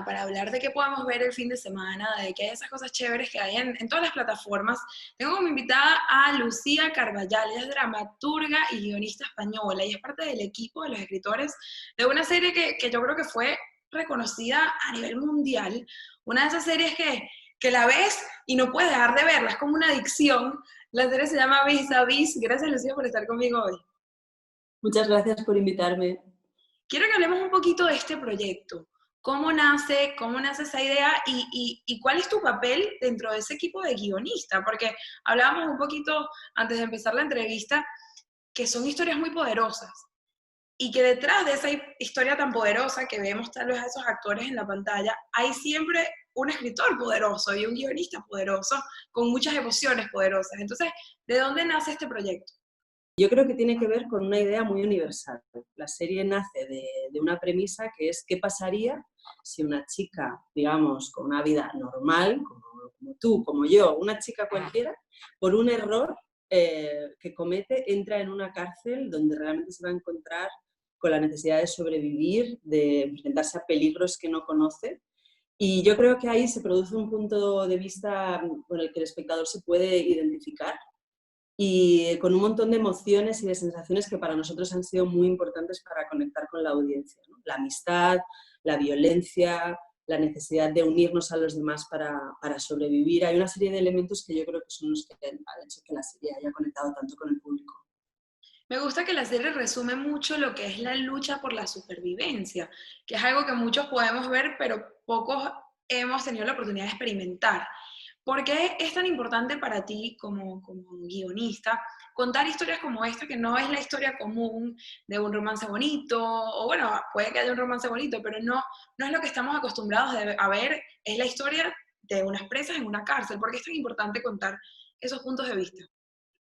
para hablar de qué podemos ver el fin de semana, de qué hay esas cosas chéveres que hay en todas las plataformas. Tengo como invitada a Lucía Carballal. Ella es dramaturga y guionista española y es parte del equipo de los escritores de una serie que yo creo que fue reconocida a nivel mundial. Una de esas series que la ves y no puedes dejar de verla, es como una adicción. La serie se llama Vis a Vis. Gracias, Lucía, por estar conmigo hoy. Muchas gracias por invitarme. Quiero que hablemos un poquito de este proyecto. ¿Cómo nace esa idea y cuál es tu papel dentro de ese equipo de guionista? Porque hablábamos un poquito antes de empezar la entrevista que son historias muy poderosas y que detrás de esa historia tan poderosa que vemos tal vez a esos actores en la pantalla, hay siempre un escritor poderoso y un guionista poderoso con muchas emociones poderosas. Entonces, ¿de dónde nace este proyecto? Yo creo que tiene que ver con una idea muy universal. La serie nace de una premisa que es qué pasaría si una chica, digamos, con una vida normal, como tú, como yo, una chica cualquiera, por un error que comete, entra en una cárcel donde realmente se va a encontrar con la necesidad de sobrevivir, de enfrentarse a peligros que no conoce. Y yo creo que ahí se produce un punto de vista con el que el espectador se puede identificar y con un montón de emociones y de sensaciones que para nosotros han sido muy importantes para conectar con la audiencia, ¿no? La amistad, la violencia, la necesidad de unirnos a los demás para sobrevivir. Hay una serie de elementos que yo creo que son los que han hecho que la serie haya conectado tanto con el público. Me gusta que la serie resume mucho lo que es la lucha por la supervivencia, que es algo que muchos podemos ver, pero pocos hemos tenido la oportunidad de experimentar. ¿Por qué es tan importante para ti como guionista contar historias como esta, que no es la historia común de un romance bonito, o bueno, puede que haya un romance bonito, pero no es lo que estamos acostumbrados a ver, es la historia de unas presas en una cárcel? ¿Por qué es tan importante contar esos puntos de vista?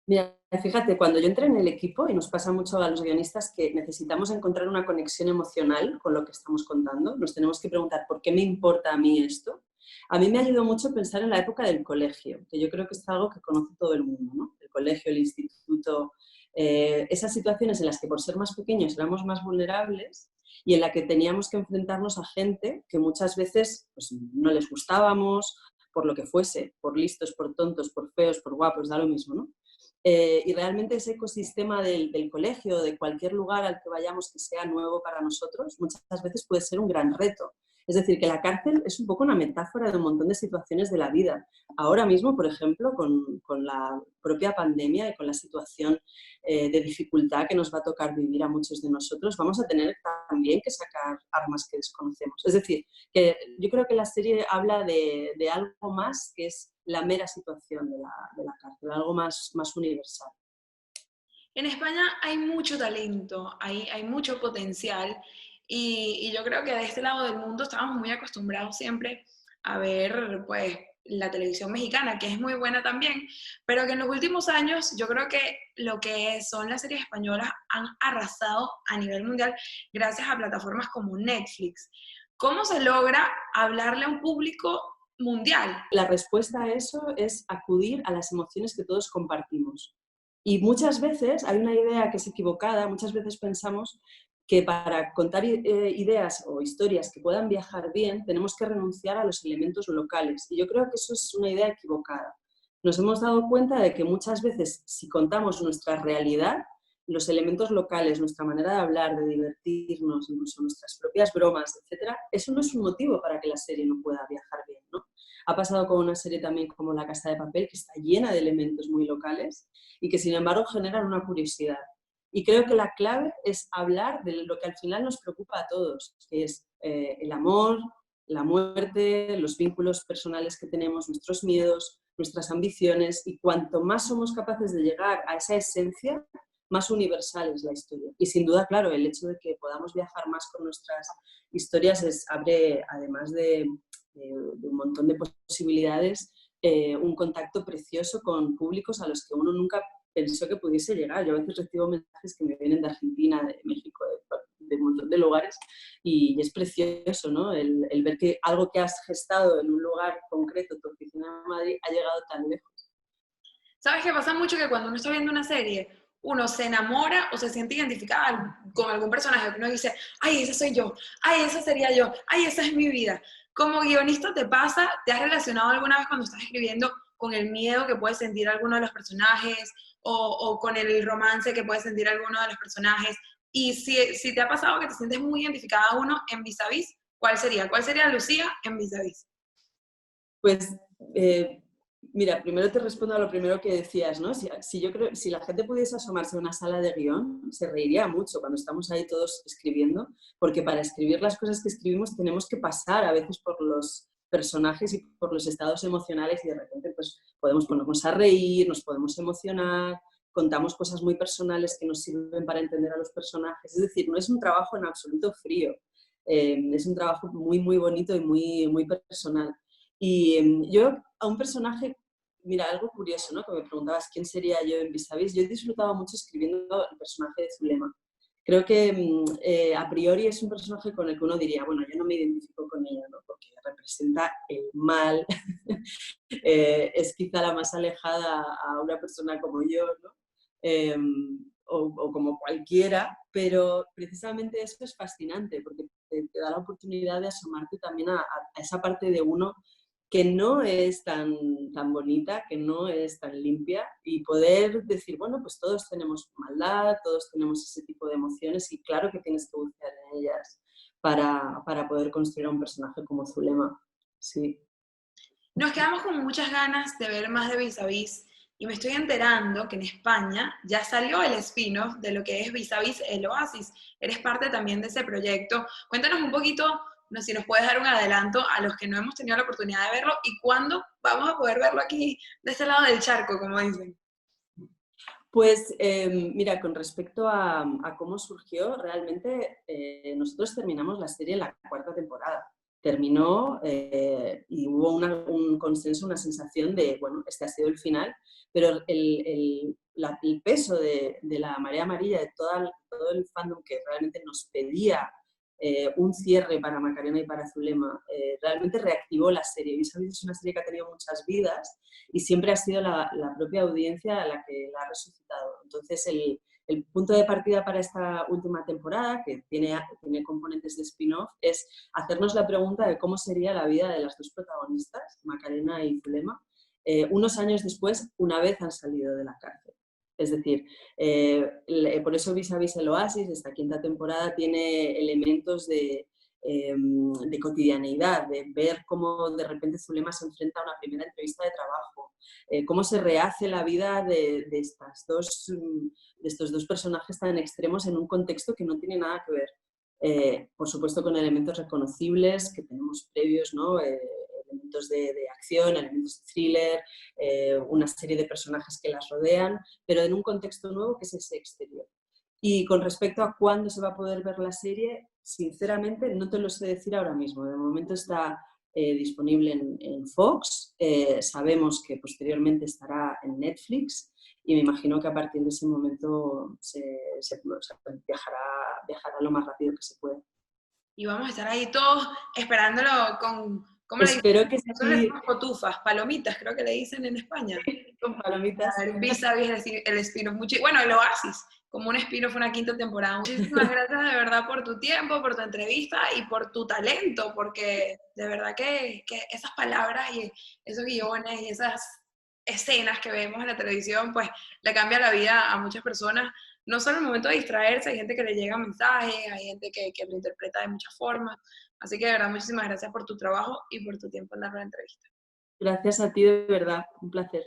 Mira, fíjate, cuando yo entré en el equipo, y nos pasa mucho a los guionistas que necesitamos encontrar una conexión emocional con lo que estamos contando, nos tenemos que preguntar ¿por qué me importa a mí esto? A mí me ayudó mucho pensar en la época del colegio, que yo creo que es algo que conoce todo el mundo, ¿no? El colegio, el instituto, esas situaciones en las que por ser más pequeños éramos más vulnerables y en la que teníamos que enfrentarnos a gente que muchas veces pues, no les gustábamos, por lo que fuese, por listos, por tontos, por feos, por guapos, da lo mismo, ¿no? Y realmente ese ecosistema del colegio, de cualquier lugar al que vayamos que sea nuevo para nosotros, muchas veces puede ser un gran reto. Es decir, que la cárcel es un poco una metáfora de un montón de situaciones de la vida. Ahora mismo, por ejemplo, con la propia pandemia y con la situación de dificultad que nos va a tocar vivir a muchos de nosotros, vamos a tener también que sacar armas que desconocemos. Es decir, que yo creo que la serie habla de algo más que es la mera situación de la cárcel, algo más universal. En España hay mucho talento, hay mucho potencial y yo creo que de este lado del mundo estamos muy acostumbrados siempre a ver pues la televisión mexicana, que es muy buena también, pero que en los últimos años yo creo que lo que son las series españolas han arrasado a nivel mundial gracias a plataformas como Netflix. ¿Cómo se logra hablarle a un público mundial? La respuesta a eso es acudir a las emociones que todos compartimos. Y muchas veces hay una idea que es equivocada, muchas veces pensamos que para contar ideas o historias que puedan viajar bien tenemos que renunciar a los elementos locales. Y yo creo que eso es una idea equivocada. Nos hemos dado cuenta de que muchas veces si contamos nuestra realidad, los elementos locales, nuestra manera de hablar, de divertirnos, incluso nuestras propias bromas, etcétera, eso no es un motivo para que la serie no pueda viajar bien, ¿no? Ha pasado con una serie también como La Casa de Papel, que está llena de elementos muy locales y que sin embargo generan una curiosidad. Y creo que la clave es hablar de lo que al final nos preocupa a todos, que es el amor, la muerte, los vínculos personales que tenemos, nuestros miedos, nuestras ambiciones, y cuanto más somos capaces de llegar a esa esencia, más universal es la historia. Y sin duda, claro, el hecho de que podamos viajar más con nuestras historias abre, además de un montón de posibilidades, un contacto precioso con públicos a los que uno nunca pensó que pudiese llegar. Yo a veces recibo mensajes que me vienen de Argentina, de México, de un montón de lugares, y es precioso, ¿no? El ver que algo que has gestado en un lugar concreto, tu oficina en Madrid, ha llegado tan lejos. ¿Sabes qué pasa mucho? Que cuando uno está viendo una serie, uno se enamora o se siente identificada con algún personaje, que uno dice, ay, ese soy yo, ay, esa sería yo, ay, esa es mi vida. Como guionista te pasa, ¿te has relacionado alguna vez cuando estás escribiendo con el miedo que puede sentir alguno de los personajes o con el romance que puede sentir alguno de los personajes? Y si te ha pasado que te sientes muy identificada a uno en Vis a Vis, ¿cuál sería? ¿Cuál sería Lucía en Vis a Vis? Pues, mira, primero te respondo a lo primero que decías, ¿no? Si yo creo, si la gente pudiese asomarse a una sala de guión, se reiría mucho cuando estamos ahí todos escribiendo, porque para escribir las cosas que escribimos tenemos que pasar a veces por los personajes y por los estados emocionales y de repente pues podemos ponernos a reír, nos podemos emocionar, contamos cosas muy personales que nos sirven para entender a los personajes. Es decir, no es un trabajo en absoluto frío, es un trabajo muy, muy bonito y muy, muy personal. Y yo a un personaje, mira, algo curioso, ¿no? Que me preguntabas quién sería yo en Vis a Vis. Yo he disfrutado mucho escribiendo el personaje de Zulema. Creo que a priori es un personaje con el que uno diría, bueno, yo no me identifico con ella, ¿no? Porque representa el mal, es quizá la más alejada a una persona como yo, ¿no? O como cualquiera, pero precisamente eso es fascinante porque te da la oportunidad de asomarte también a esa parte de uno que no es tan bonita, que no es tan limpia y poder decir, bueno, pues todos tenemos maldad, todos tenemos ese tipo de emociones y claro que tienes que buscar en ellas para poder construir a un personaje como Zulema. Sí. Nos quedamos con muchas ganas de ver más de Vis a Vis y me estoy enterando que en España ya salió el spin-off de lo que es Vis a Vis El Oasis. Eres parte también de ese proyecto. Cuéntanos un poquito, no, si nos puedes dar un adelanto a los que no hemos tenido la oportunidad de verlo y cuándo vamos a poder verlo aquí de este lado del charco, como dicen. Pues mira, con respecto a cómo surgió, realmente nosotros terminamos la serie en la cuarta temporada. Terminó y hubo un consenso, una sensación de, bueno, este ha sido el final, pero el peso de la marea amarilla, de todo el fandom que realmente nos pedía un cierre para Macarena y para Zulema, realmente reactivó la serie. Vis a Vis es una serie que ha tenido muchas vidas y siempre ha sido la propia audiencia la que la ha resucitado. Entonces, el punto de partida para esta última temporada, que tiene componentes de spin-off, es hacernos la pregunta de cómo sería la vida de las dos protagonistas, Macarena y Zulema, unos años después, una vez han salido de la cárcel. Es decir, por eso Vis a Vis el Oasis, esta quinta temporada, tiene elementos de cotidianeidad, de ver cómo de repente Zulema se enfrenta a una primera entrevista de trabajo, cómo se rehace la vida de estos dos personajes tan extremos en un contexto que no tiene nada que ver. Por supuesto con elementos reconocibles que tenemos previos, ¿no? Elementos de acción, elementos de thriller, una serie de personajes que las rodean, pero en un contexto nuevo que es ese exterior. Y con respecto a cuándo se va a poder ver la serie, sinceramente no te lo sé decir ahora mismo. De momento está disponible en Fox, sabemos que posteriormente estará en Netflix y me imagino que a partir de ese momento viajará lo más rápido que se pueda. Y vamos a estar ahí todos esperándolo con, ¿cómo le dicen? Espero que Eso le sí, decimos cotufas, palomitas, creo que le dicen en España. con palomitas. A ver, Vis a Vis el spin-off. Bueno, el Oasis, como un spin-off, una quinta temporada. Muchísimas gracias de verdad por tu tiempo, por tu entrevista y por tu talento, porque de verdad que esas palabras y esos guiones y esas escenas que vemos en la televisión, pues le cambia la vida a muchas personas. No solo en el momento de distraerse, hay gente que le llega mensajes, hay gente que lo interpreta de muchas formas. Así que de verdad, muchísimas gracias por tu trabajo y por tu tiempo en la entrevista. Gracias a ti, de verdad, un placer.